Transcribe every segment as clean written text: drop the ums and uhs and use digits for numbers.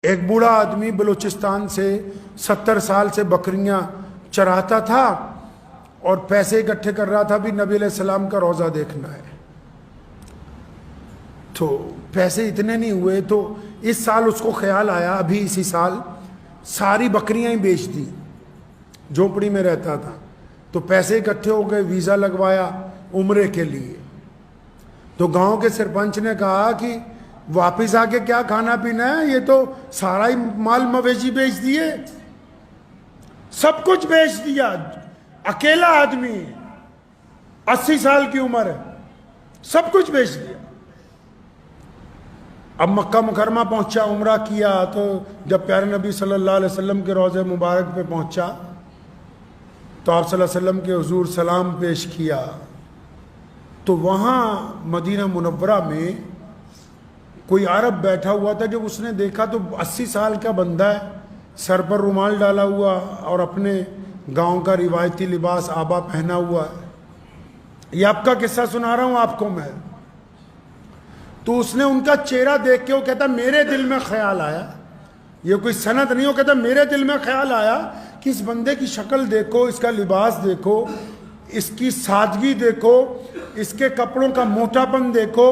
ایک بوڑھا آدمی بلوچستان سے 70 سال سے بکریاں چراتا تھا اور پیسے اکٹھے کر رہا تھا بھی نبی علیہ السلام کا روضہ دیکھنا ہے. تو پیسے اتنے نہیں ہوئے تو اس سال اس کو خیال آیا, ابھی اسی سال ساری بکریاں ہی بیچ دی. جھونپڑی میں رہتا تھا تو پیسے اکٹھے ہو گئے, ویزا لگوایا عمرے کے لیے. تو گاؤں کے سرپنچ نے کہا کہ واپس آ کے کیا کھانا پینا ہے, یہ تو سارا ہی مال مویشی بیچ دیے, سب کچھ بیچ دیا, اکیلا آدمی 80 سال کی عمر ہے, سب کچھ بیچ دیا. اب مکہ مکرمہ پہنچا, عمرہ کیا, تو جب پیارے نبی صلی اللہ علیہ وسلم کے روضہ مبارک پہ پہنچا تو آپ صلی اللہ علیہ وسلم کے حضور سلام پیش کیا. تو وہاں مدینہ منورہ میں کوئی عرب بیٹھا ہوا تھا. جب اس نے دیکھا تو 80 سال کا بندہ ہے, سر پر رومال ڈالا ہوا اور اپنے گاؤں کا روایتی لباس آبا پہنا ہوا ہے. یہ آپ کا قصہ سنا رہا ہوں آپ کو میں. تو اس نے ان کا چہرہ دیکھ کے وہ کہتا میرے دل میں خیال آیا, یہ کوئی سند نہیں, وہ کہتا میرے دل میں خیال آیا کہ اس بندے کی شکل دیکھو, اس کا لباس دیکھو, اس کی سادگی دیکھو, اس کے کپڑوں کا موٹا پن دیکھو,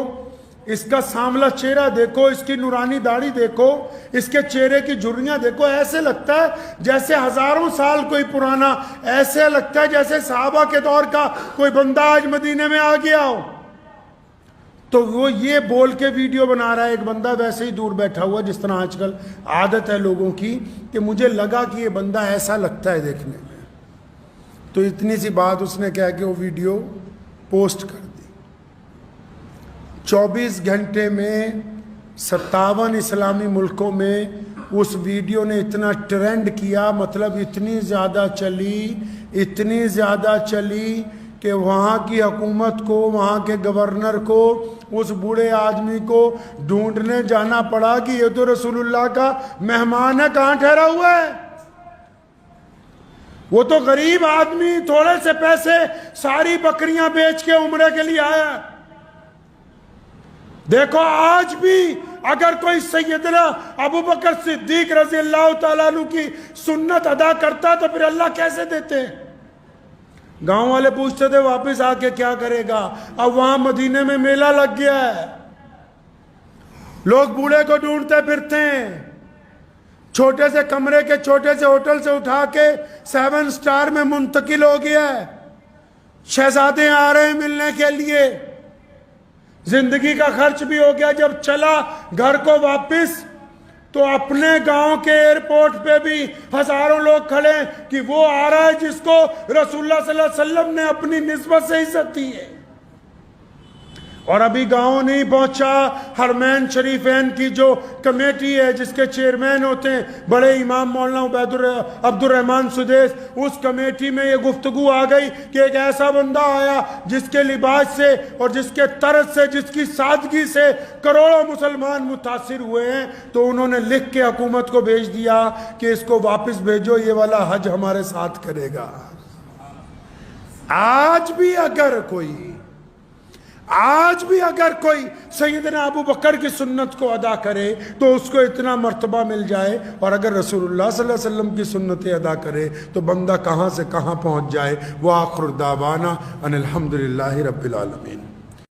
اس کا سانولا چہرہ دیکھو, اس کی نورانی داڑھی دیکھو, اس کے چہرے کی جھریاں دیکھو, ایسے لگتا ہے جیسے ہزاروں سال کوئی پرانا, ایسے لگتا ہے جیسے صحابہ کے دور کا کوئی بندہ آج مدینے میں آ گیا ہو. تو وہ یہ بول کے ویڈیو بنا رہا ہے, ایک بندہ ویسے ہی دور بیٹھا ہوا, جس طرح آج کل عادت ہے لوگوں کی کہ مجھے لگا کہ یہ بندہ ایسا لگتا ہے دیکھنے میں. تو اتنی سی بات اس نے کہا کہ وہ ویڈیو پوسٹ کر دی. 24 گھنٹے میں 57 اسلامی ملکوں میں اس ویڈیو نے اتنا ٹرینڈ کیا, مطلب اتنی زیادہ چلی کہ وہاں کی حکومت کو, وہاں کے گورنر کو, اس بوڑھے آدمی کو ڈھونڈنے جانا پڑا کہ یہ تو رسول اللہ کا مہمان ہے, کہاں ٹھہرا ہوا ہے. وہ تو غریب آدمی تھوڑے سے پیسے ساری بکریاں بیچ کے عمرے کے لیے آیا. دیکھو آج بھی اگر کوئی سیدنا ابوبکر صدیق رضی اللہ تعالیٰ عنہ کی سنت ادا کرتا تو پھر اللہ کیسے دیتے. گاؤں والے پوچھتے تھے واپس آ کے کیا کرے گا. اب وہاں مدینے میں میلہ لگ گیا ہے, لوگ بوڑھے کو ڈھونڈتے پھرتے ہیں, چھوٹے سے کمرے کے چھوٹے سے ہوٹل سے اٹھا کے 7 سٹار میں منتقل ہو گیا ہے. شہزادے آ رہے ہیں ملنے کے لیے, زندگی کا خرچ بھی ہو گیا. جب چلا گھر کو واپس تو اپنے گاؤں کے ایئرپورٹ پہ بھی ہزاروں لوگ کھڑے کہ وہ آ رہا ہے جس کو رسول اللہ صلی اللہ علیہ وسلم نے اپنی نسبت سے عزت دی ہے. اور ابھی گاؤں نہیں پہنچا, حرمین شریفین کی جو کمیٹی ہے جس کے چیئرمین ہوتے ہیں بڑے امام مولانا عبد الرحمن سدیس, اس کمیٹی میں یہ گفتگو آ گئی کہ ایک ایسا بندہ آیا جس کے لباس سے اور جس کے طرز سے, جس کی سادگی سے کروڑوں مسلمان متاثر ہوئے ہیں. تو انہوں نے لکھ کے حکومت کو بھیج دیا کہ اس کو واپس بھیجو, یہ والا حج ہمارے ساتھ کرے گا. آج بھی اگر کوئی سیدنا ابو بکر کی سنت کو ادا کرے تو اس کو اتنا مرتبہ مل جائے, اور اگر رسول اللہ صلی اللہ علیہ وسلم کی سنتیں ادا کرے تو بندہ کہاں سے کہاں پہنچ جائے. وآخر دعوانا ان الحمدللہ رب العالمین.